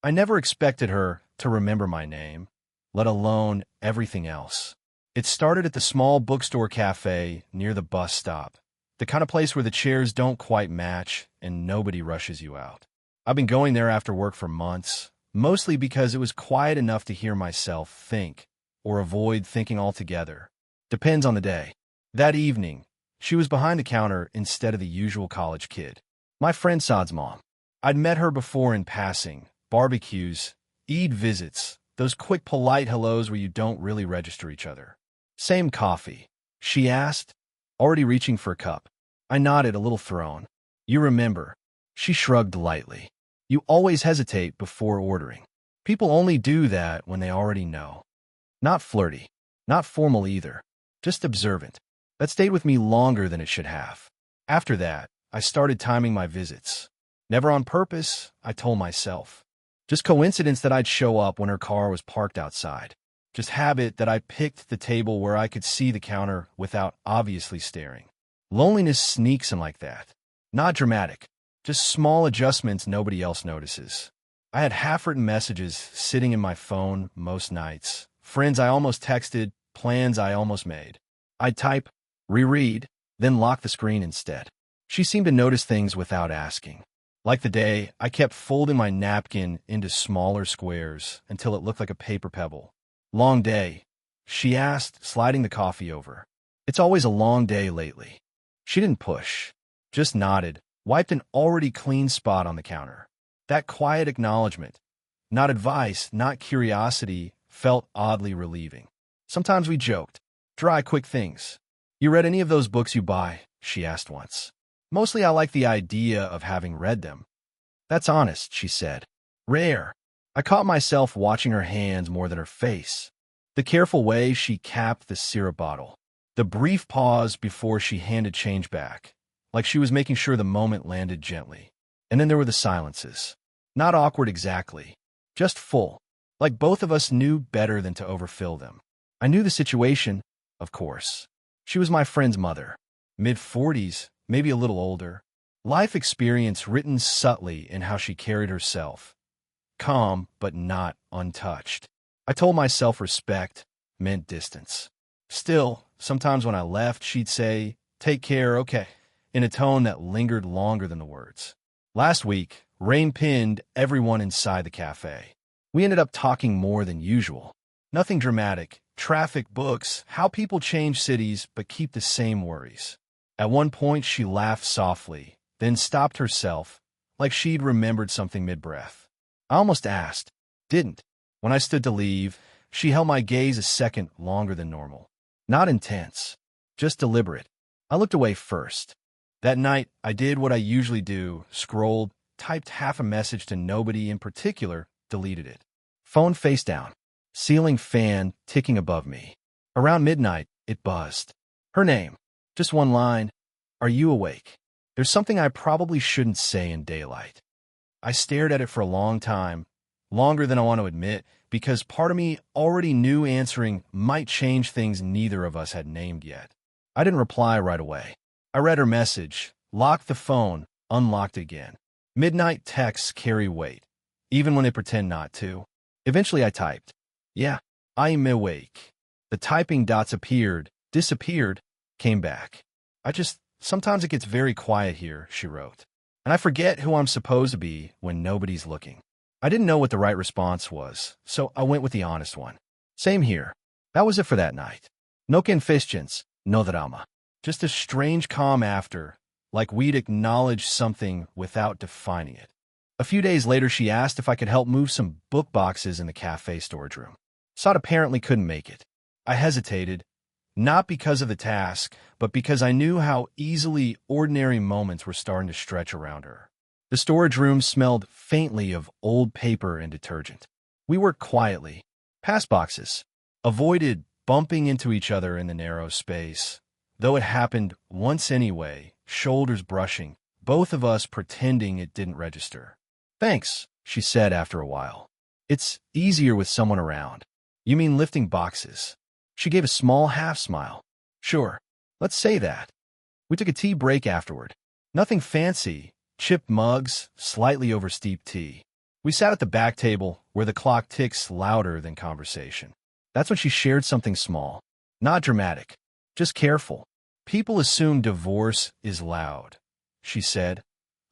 I never expected her to remember my name, let alone everything else. It started at the small bookstore cafe near the bus stop, the kind of place where the chairs don't quite match and nobody rushes you out. I've been going there after work for months, mostly because it was quiet enough to hear myself think, or avoid thinking altogether. Depends on the day. That evening, she was behind the counter instead of the usual college kid. My friend Saad's mom. I'd met her before in passing, barbecues, Eid visits, those quick polite hellos where you don't really register each other. Same coffee? She asked, already reaching for a cup. I nodded, a little thrown. You remember? She shrugged lightly. You always hesitate before ordering. People only do that when they already know. Not flirty, not formal either, just observant. That stayed with me longer than it should have. After that, I started timing my visits. Never on purpose, I told myself. Just coincidence that I'd show up when her car was parked outside. Just habit that I picked the table where I could see the counter without obviously staring. Loneliness sneaks in like that. Not dramatic, just small adjustments nobody else notices. I had half-written messages sitting in my phone most nights. Friends I almost texted, plans I almost made. I'd type, reread, then lock the screen instead. She seemed to notice things without asking. Like the day, I kept folding my napkin into smaller squares until it looked like a paper pebble. Long day, she asked, sliding the coffee over. It's always a long day lately. She didn't push, just nodded, wiped an already clean spot on the counter. That quiet acknowledgement, not advice, not curiosity, felt oddly relieving. Sometimes we joked, dry, quick things. You read any of those books you buy? She asked once. Mostly I like the idea of having read them. That's honest, she said. Rare. I caught myself watching her hands more than her face. The careful way she capped the syrup bottle. The brief pause before she handed change back, like she was making sure the moment landed gently. And then there were the silences. Not awkward exactly, just full, like both of us knew better than to overfill them. I knew the situation, of course. She was my friend's mother, mid-40s, maybe a little older. Life experience written subtly in how she carried herself. Calm, but not untouched. I told myself respect meant distance. Still, sometimes when I left, she'd say, "Take care, okay," in a tone that lingered longer than the words. Last week, rain pinned everyone inside the cafe. We ended up talking more than usual. Nothing dramatic. Traffic, books, how people change cities but keep the same worries. At one point, she laughed softly, then stopped herself, like she'd remembered something mid-breath. I almost asked, didn't. When I stood to leave, she held my gaze a second longer than normal. Not intense, just deliberate. I looked away first. That night, I did what I usually do, scrolled, typed half a message to nobody in particular, deleted it. Phone face down. Ceiling fan ticking above me. Around midnight, it buzzed. Her name. Just one line. Are you awake? There's something I probably shouldn't say in daylight. I stared at it for a long time, longer than I want to admit, because part of me already knew answering might change things neither of us had named yet. I didn't reply right away. I read her message, locked the phone, unlocked again. Midnight texts carry weight, even when they pretend not to. Eventually I typed, "Yeah, I'm awake." The typing dots appeared, disappeared, came back. Sometimes it gets very quiet here, she wrote. And I forget who I'm supposed to be when nobody's looking. I didn't know what the right response was, so I went with the honest one. Same here. That was it for that night. No confessions, no drama. Just a strange calm after, like we'd acknowledged something without defining it. A few days later, she asked if I could help move some book boxes in the cafe storage room. Saad apparently couldn't make it. I hesitated, not because of the task, but because I knew how easily ordinary moments were starting to stretch around her. The storage room smelled faintly of old paper and detergent. We worked quietly, past boxes, avoided bumping into each other in the narrow space, though it happened once anyway, shoulders brushing, both of us pretending it didn't register. "Thanks," she said after a while. "It's easier with someone around." "You mean lifting boxes?" She gave a small half-smile. "Sure, let's say that." We took a tea break afterward. Nothing fancy, chipped mugs, slightly oversteeped tea. We sat at the back table where the clock ticks louder than conversation. That's when she shared something small. Not dramatic, just careful. People assume divorce is loud, she said,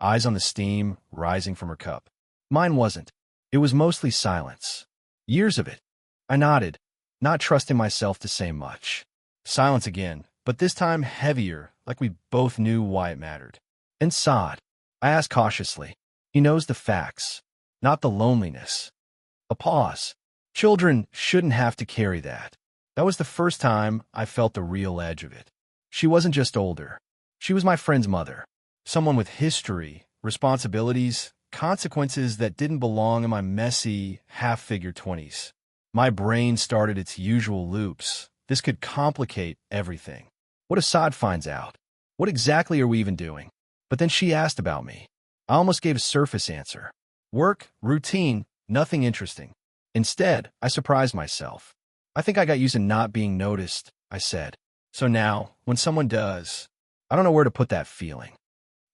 eyes on the steam rising from her cup. Mine wasn't. It was mostly silence. Years of it. I nodded, not trusting myself to say much. Silence again, but this time heavier, like we both knew why it mattered. And Saad, I asked cautiously. He knows the facts, not the loneliness. A pause. Children shouldn't have to carry that. That was the first time I felt the real edge of it. She wasn't just older. She was my friend's mother. Someone with history, responsibilities, consequences that didn't belong in my messy, half-figure 20s. My brain started its usual loops. This could complicate everything. What if Saad finds out? What exactly are we even doing? But then she asked about me. I almost gave a surface answer. Work, routine, nothing interesting. Instead, I surprised myself. I think I got used to not being noticed, I said. So now, when someone does, I don't know where to put that feeling.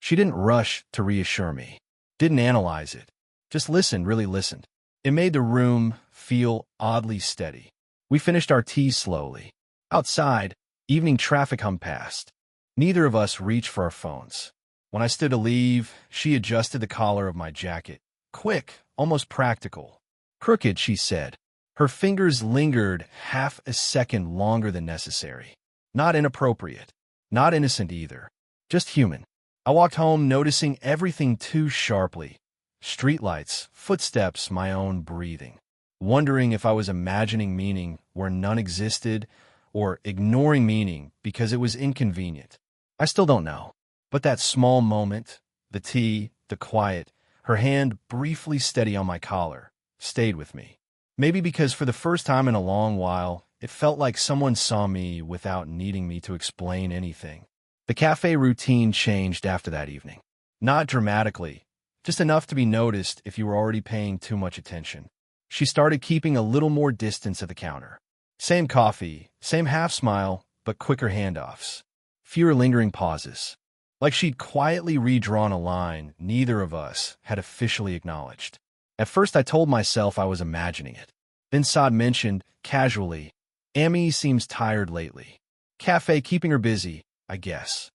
She didn't rush to reassure me. Didn't analyze it. Just listened, really listened. It made the room feel oddly steady. We finished our tea slowly. Outside, evening traffic hummed past. Neither of us reached for our phones. When I stood to leave, she adjusted the collar of my jacket. Quick, almost practical. Crooked, she said. Her fingers lingered half a second longer than necessary. Not inappropriate. Not innocent either. Just human. I walked home noticing everything too sharply. Streetlights, footsteps, my own breathing. Wondering if I was imagining meaning where none existed or ignoring meaning because it was inconvenient. I still don't know. But that small moment, the tea, the quiet, her hand briefly steady on my collar, stayed with me. Maybe because for the first time in a long while, it felt like someone saw me without needing me to explain anything. The cafe routine changed after that evening. Not dramatically, just enough to be noticed if you were already paying too much attention. She started keeping a little more distance at the counter. Same coffee, same half-smile, but quicker handoffs. Fewer lingering pauses. Like she'd quietly redrawn a line neither of us had officially acknowledged. At first I told myself I was imagining it. Then Saad mentioned, casually, Amy seems tired lately. Cafe keeping her busy, I guess.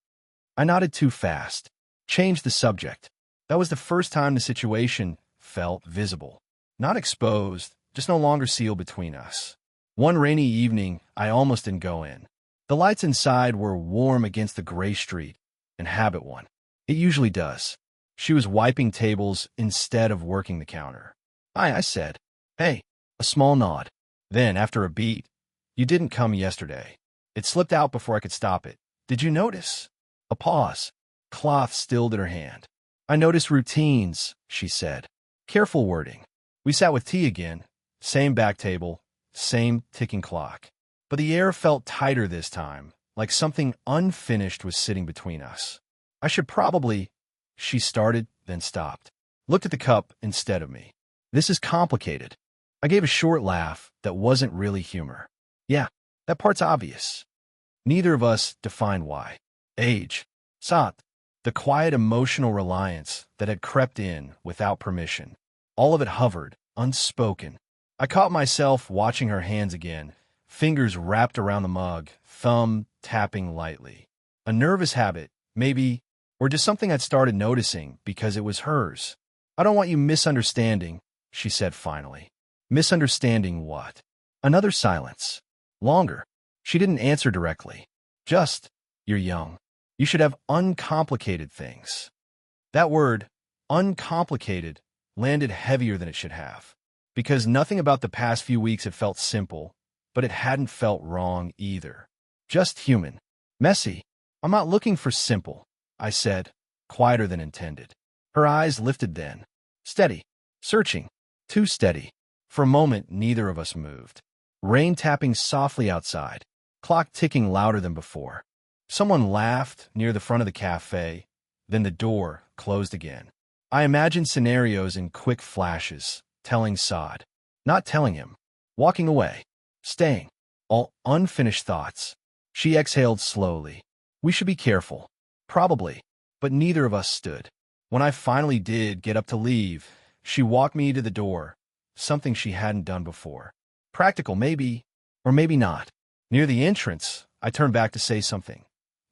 I nodded too fast. Changed the subject. That was the first time the situation felt visible. Not exposed, just no longer sealed between us. One rainy evening, I almost didn't go in. The lights inside were warm against the gray street, and habit one. It usually does. She was wiping tables instead of working the counter. Hi, I said. Hey, a small nod. Then, after a beat, you didn't come yesterday. It slipped out before I could stop it. Did you notice? A pause. Cloth stilled in her hand. I noticed routines, she said. Careful wording. We sat with tea again. Same back table, same ticking clock. But the air felt tighter this time, like something unfinished was sitting between us. I should probably... She started, then stopped. Looked at the cup instead of me. This is complicated. I gave a short laugh that wasn't really humor. Yeah, that part's obvious. Neither of us defined why. Age. Saad. The quiet emotional reliance that had crept in without permission. All of it hovered, unspoken. I caught myself watching her hands again, fingers wrapped around the mug, thumb tapping lightly. A nervous habit, maybe, or just something I'd started noticing because it was hers. I don't want you misunderstanding, she said finally. Misunderstanding what? Another silence. Longer. She didn't answer directly. Just, you're young. You should have uncomplicated things. That word, uncomplicated, landed heavier than it should have. Because nothing about the past few weeks had felt simple, but it hadn't felt wrong either. Just human. Messy. I'm not looking for simple, I said, quieter than intended. Her eyes lifted then. Steady. Searching. Too steady. For a moment, neither of us moved. Rain tapping softly outside. Clock ticking louder than before. Someone laughed near the front of the cafe, then the door closed again. I imagined scenarios in quick flashes, telling Saad, not telling him, walking away, staying, all unfinished thoughts. She exhaled slowly. We should be careful. Probably, but neither of us stood. When I finally did get up to leave, She walked me to the door, something she hadn't done before. Practical, maybe, or maybe not. Near the entrance, I turned back to say something.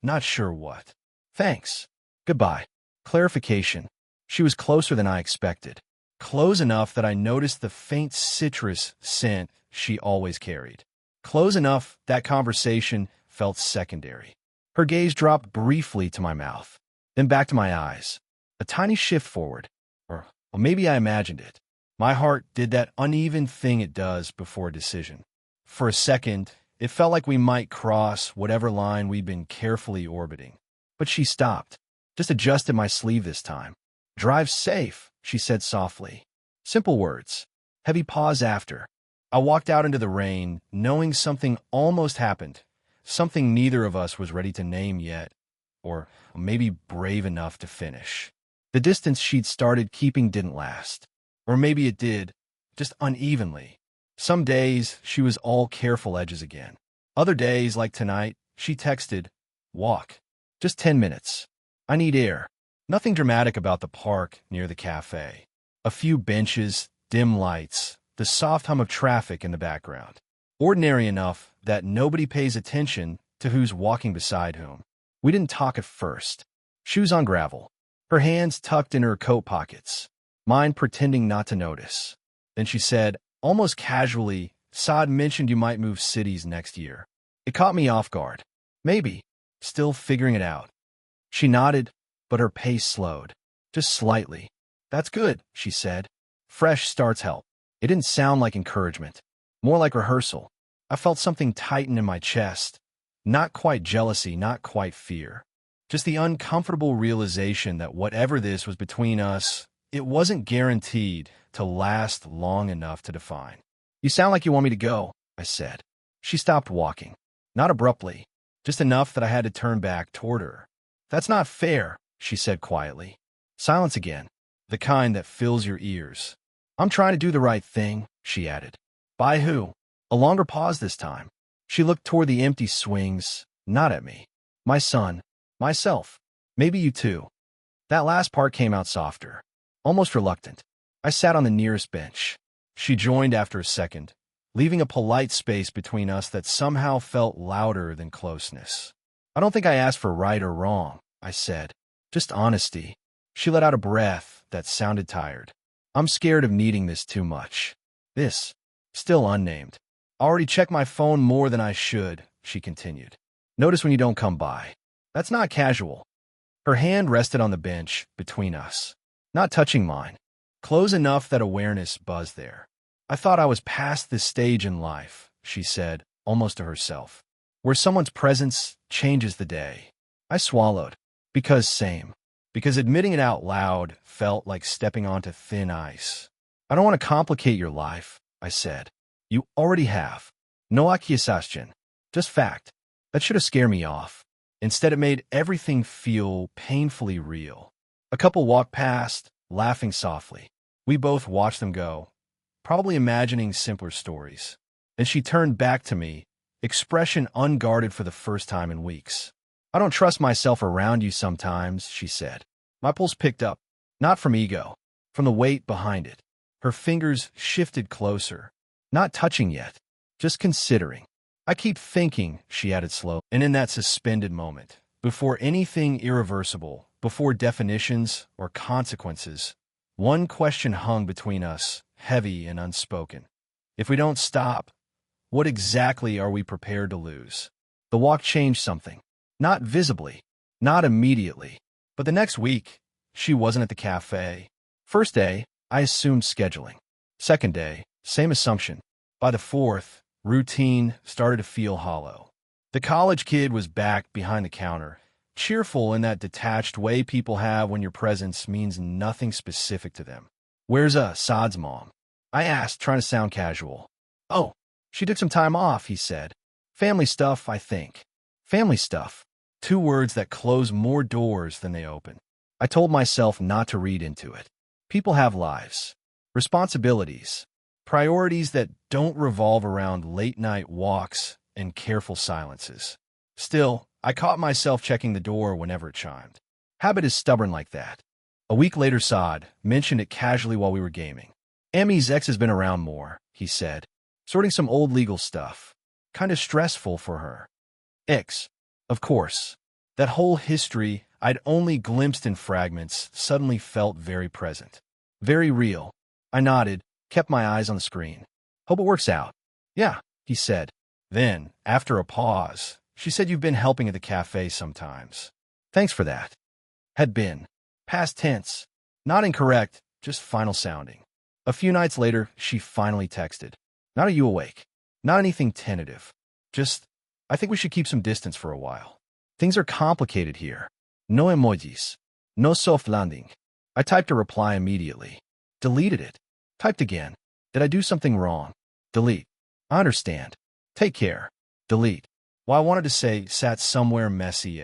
Not sure what. Thanks. Goodbye. Clarification. She was closer than I expected. Close enough that I noticed the faint citrus scent she always carried. Close enough that conversation felt secondary. Her gaze dropped briefly to my mouth, then back to my eyes. A tiny shift forward. Or maybe I imagined it. My heart did that uneven thing it does before a decision. For a second, it felt like we might cross whatever line we'd been carefully orbiting. But she stopped, just adjusted my sleeve this time. Drive safe, she said softly. Simple words. Heavy pause after. I walked out into the rain, knowing something almost happened. Something neither of us was ready to name yet, or maybe brave enough to finish. The distance she'd started keeping didn't last. Or maybe it did, just unevenly. Some days, she was all careful edges again. Other days, like tonight, she texted, "Walk. Just 10 minutes. I need air." Nothing dramatic about the park near the cafe. A few benches, dim lights, the soft hum of traffic in the background. Ordinary enough that nobody pays attention to who's walking beside whom. We didn't talk at first. Shoes on gravel. Her hands tucked in her coat pockets. Mine pretending not to notice. Then she said, almost casually, "Saad mentioned you might move cities next year." It caught me off guard. Maybe. Still figuring it out. She nodded, but her pace slowed. Just slightly. "That's good," she said. Fresh starts help. It didn't sound like encouragement. More like rehearsal. I felt something tighten in my chest. Not quite jealousy, not quite fear. Just the uncomfortable realization that whatever this was between us, it wasn't guaranteed to last long enough to define. "You sound like you want me to go," I said. She stopped walking. Not abruptly, just enough that I had to turn back toward her. "That's not fair," she said quietly. Silence again, the kind that fills your ears. "I'm trying to do the right thing," she added. "By who?" A longer pause this time. She looked toward the empty swings, not at me. "My son. Myself. Maybe you too." That last part came out softer, almost reluctant. I sat on the nearest bench. She joined after a second, leaving a polite space between us that somehow felt louder than closeness. "I don't think I asked for right or wrong," I said. "Just honesty." She let out a breath that sounded tired. "I'm scared of needing this too much." This, still unnamed. "I already check my phone more than I should," she continued. "Notice when you don't come by. That's not casual." Her hand rested on the bench between us, not touching mine. Close enough that awareness buzzed there. "I thought I was past this stage in life," she said, almost to herself, "where someone's presence changes the day." I swallowed. Because same. Because admitting it out loud felt like stepping onto thin ice. "I don't want to complicate your life," I said. "You already have. No accusation. Just fact." That should have scared me off. Instead, it made everything feel painfully real. A couple walked past, laughing softly. We both watched them go, probably imagining simpler stories. Then she turned back to me, expression unguarded for the first time in weeks. "I don't trust myself around you sometimes," she said. My pulse picked up, not from ego, from the weight behind it. Her fingers shifted closer, not touching yet, just considering. "I keep thinking," she added slowly, and in that suspended moment, before anything irreversible, before definitions or consequences, one question hung between us, heavy and unspoken. If we don't stop, what exactly are we prepared to lose? The walk changed something. Not visibly, not immediately. But the next week, she wasn't at the cafe. First day, I assumed scheduling. Second day, same assumption. By the fourth, routine started to feel hollow. The college kid was back behind the counter, cheerful in that detached way people have when your presence means nothing specific to them. "Where's Saad's mom?" I asked, trying to sound casual. "Oh, she took some time off," he said. "Family stuff, I think." Family stuff. Two words that close more doors than they open. I told myself not to read into it. People have lives, responsibilities, priorities that don't revolve around late-night walks and careful silences. Still, I caught myself checking the door whenever it chimed. Habit is stubborn like that. A week later, Saad mentioned it casually while we were gaming. Emmy's ex has been around more, he said, sorting some old legal stuff. Kind of stressful for her. Ex. Of course. That whole history I'd only glimpsed in fragments suddenly felt very present. Very real. I nodded, kept my eyes on the screen. Hope it works out. Yeah, he said. Then, after a pause, she said you've been helping at the cafe sometimes. Thanks for that. Had been. Past tense. Not incorrect, just final sounding. A few nights later, she finally texted. Not are you awake? Not anything tentative. Just, I think we should keep some distance for a while. Things are complicated here. No emojis. No soft landing. I typed a reply immediately. Deleted it. Typed again. Did I do something wrong? Delete. I understand. Take care. Delete. Well, I wanted to say sat somewhere messy,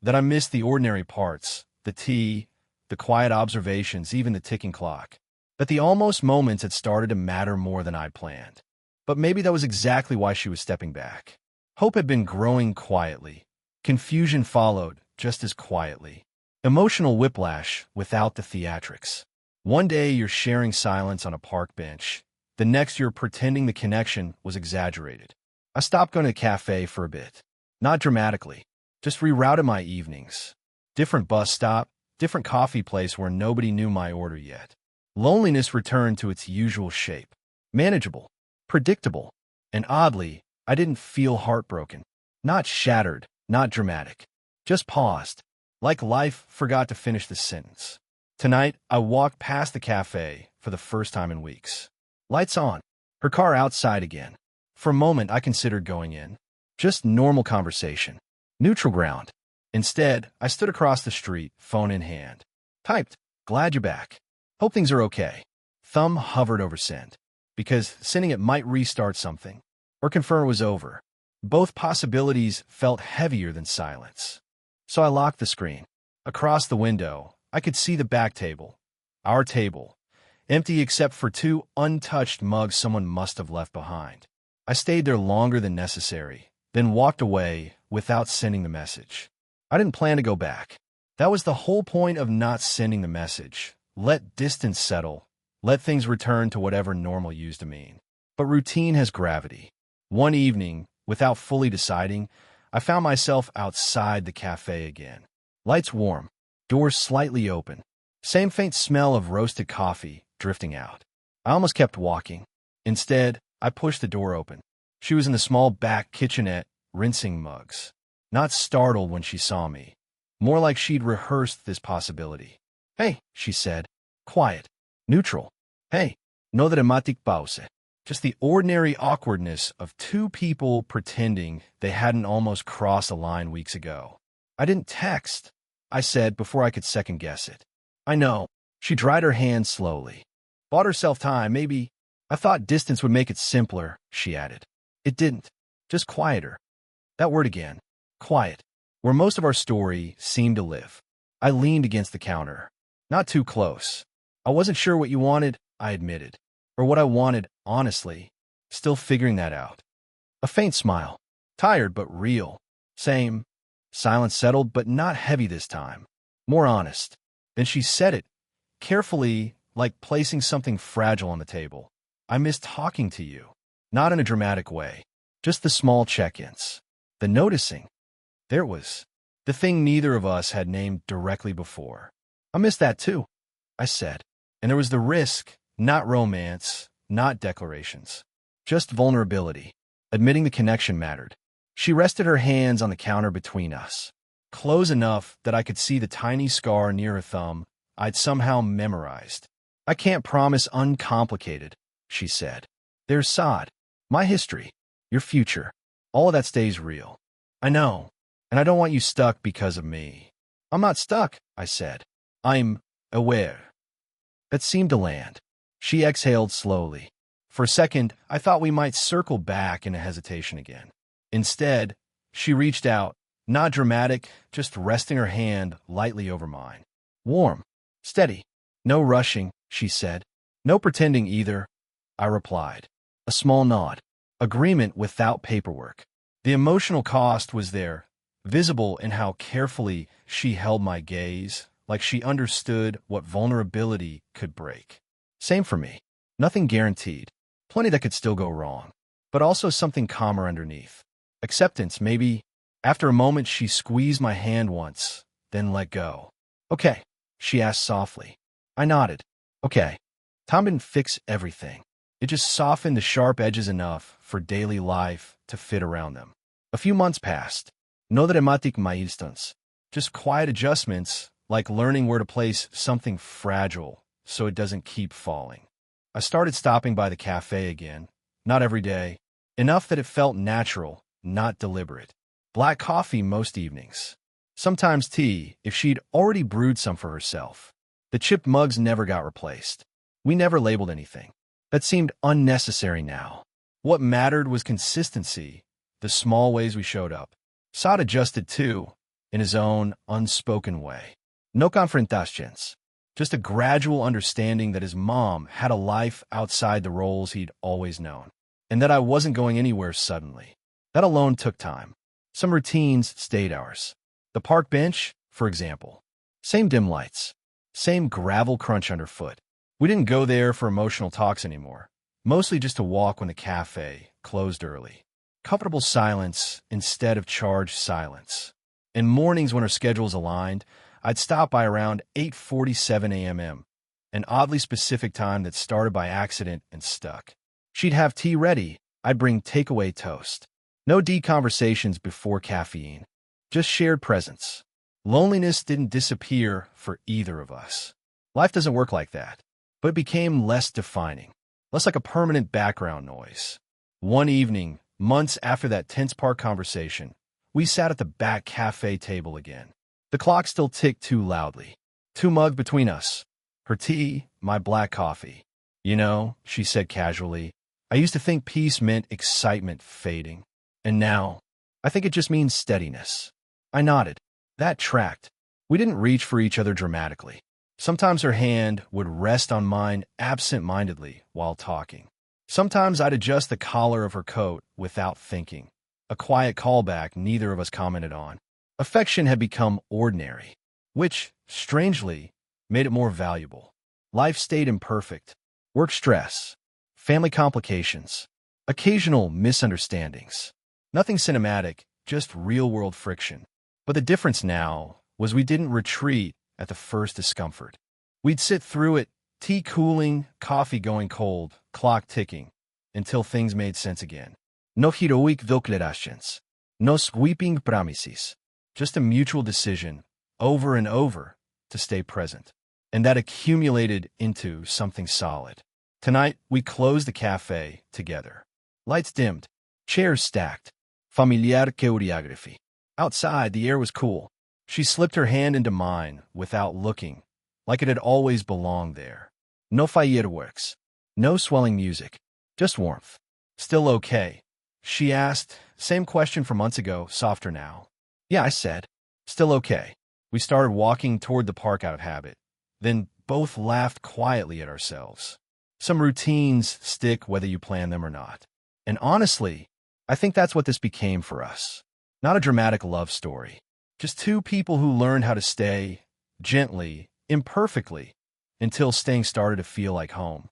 that I missed the ordinary parts, the tea, the quiet observations, even the ticking clock. That the almost moments had started to matter more than I'd planned. But maybe that was exactly why she was stepping back. Hope had been growing quietly. Confusion followed, just as quietly. Emotional whiplash without the theatrics. One day you're sharing silence on a park bench. The next you're pretending the connection was exaggerated. I stopped going to the cafe for a bit. Not dramatically. Just rerouted my evenings. Different bus stop, different coffee place where nobody knew my order yet. Loneliness returned to its usual shape. Manageable. Predictable. And oddly, I didn't feel heartbroken. Not shattered, not dramatic. Just paused. Like life forgot to finish the sentence. Tonight, I walked past the cafe for the first time in weeks. Lights on. Her car outside again. For a moment, I considered going in. Just normal conversation. Neutral ground. Instead, I stood across the street, phone in hand. Typed, glad you're back. Hope things are okay. Thumb hovered over send. Because sending it might restart something. Or confirm it was over. Both possibilities felt heavier than silence. So I locked the screen. Across the window, I could see the back table. Our table. Empty except for 2 untouched mugs someone must have left behind. I stayed there longer than necessary, then walked away without sending the message. I didn't plan to go back. That was the whole point of not sending the message. Let distance settle. Let things return to whatever normal used to mean. But routine has gravity. One evening, without fully deciding, I found myself outside the cafe again. Lights warm. Doors slightly open. Same faint smell of roasted coffee drifting out. I almost kept walking. Instead, I pushed the door open. She was in the small back kitchenette, rinsing mugs. Not startled when she saw me. More like she'd rehearsed this possibility. Hey, she said. Quiet. Neutral. Hey, no dramatic pause. Just the ordinary awkwardness of 2 people pretending they hadn't almost crossed a line weeks ago. I didn't text, I said before I could second-guess it. I know. She dried her hands slowly. Bought herself time, maybe. I thought distance would make it simpler, she added. It didn't. Just quieter. That word again. Quiet. Where most of our story seemed to live. I leaned against the counter. Not too close. I wasn't sure what you wanted, I admitted. Or what I wanted, honestly. Still figuring that out. A faint smile. Tired but real. Same. Silence settled, but not heavy this time. More honest. Then she said it. Carefully, like placing something fragile on the table. I miss talking to you. Not in a dramatic way. Just the small check-ins. The noticing. There it was. The thing neither of us had named directly before. I miss that too, I said. And there was the risk, not romance, not declarations. Just vulnerability. Admitting the connection mattered. She rested her hands on the counter between us. Close enough that I could see the tiny scar near her thumb I'd somehow memorized. I can't promise uncomplicated, she said. There's Saad. My history. Your future. All of that stays real. I know. And I don't want you stuck because of me. I'm not stuck, I said. I'm aware. That seemed to land. She exhaled slowly. For a second, I thought we might circle back into hesitation again. Instead, she reached out, not dramatic, just resting her hand lightly over mine. Warm. Steady. No rushing, she said. No pretending either, I replied. A small nod. Agreement without paperwork. The emotional cost was there, visible in how carefully she held my gaze, like she understood what vulnerability could break. Same for me. Nothing guaranteed. Plenty that could still go wrong. But also something calmer underneath. Acceptance, maybe. After a moment, she squeezed my hand once, then let go. Okay, she asked softly. I nodded. Okay. Time didn't fix everything. It just softened the sharp edges enough for daily life to fit around them. A few months passed. No dramatic milestones. Just quiet adjustments, like learning where to place something fragile so it doesn't keep falling. I started stopping by the cafe again. Not every day. Enough that it felt natural, not deliberate. Black coffee most evenings. Sometimes tea, if she'd already brewed some for herself. The chipped mugs never got replaced. We never labeled anything. That seemed unnecessary now. What mattered was consistency, the small ways we showed up. Saad adjusted too, in his own unspoken way. No confrontations. Just a gradual understanding that his mom had a life outside the roles he'd always known, and that I wasn't going anywhere suddenly. That alone took time. Some routines stayed ours. The park bench, for example. Same dim lights. Same gravel crunch underfoot. We didn't go there for emotional talks anymore. Mostly just to walk when the cafe closed early. Comfortable silence instead of charged silence. In mornings when our schedules aligned, I'd stop by around 8:47 a.m., an oddly specific time that started by accident and stuck. She'd have tea ready. I'd bring takeaway toast. No deep conversations before caffeine. Just shared presence. Loneliness didn't disappear for either of us. Life doesn't work like that. But it became less defining. Less like a permanent background noise. One evening, months after that tense park conversation, we sat at the back cafe table again. The clock still ticked too loudly. 2 mugs between us. Her tea, my black coffee. You know, she said casually, I used to think peace meant excitement fading. And now, I think it just means steadiness. I nodded. That tracked. We didn't reach for each other dramatically. Sometimes her hand would rest on mine absent-mindedly while talking. Sometimes I'd adjust the collar of her coat without thinking. A quiet callback neither of us commented on. Affection had become ordinary, which, strangely, made it more valuable. Life stayed imperfect. Work stress, family complications, occasional misunderstandings. Nothing cinematic, just real-world friction. But the difference now was we didn't retreat at the first discomfort. We'd sit through it, tea cooling, coffee going cold, clock ticking, until things made sense again. No heroic declarations, no sweeping promises, just a mutual decision, over and over, to stay present. And that accumulated into something solid. Tonight, we closed the cafe together. Lights dimmed, chairs stacked, familiar choreography. Outside, the air was cool. She slipped her hand into mine without looking, like it had always belonged there. No fireworks, no swelling music, just warmth. Still okay? She asked, same question from months ago, softer now. Yeah, I said. Still okay. We started walking toward the park out of habit, then both laughed quietly at ourselves. Some routines stick whether you plan them or not. And honestly, I think that's what this became for us. Not a dramatic love story. Just 2 people who learned how to stay, gently, imperfectly, until staying started to feel like home.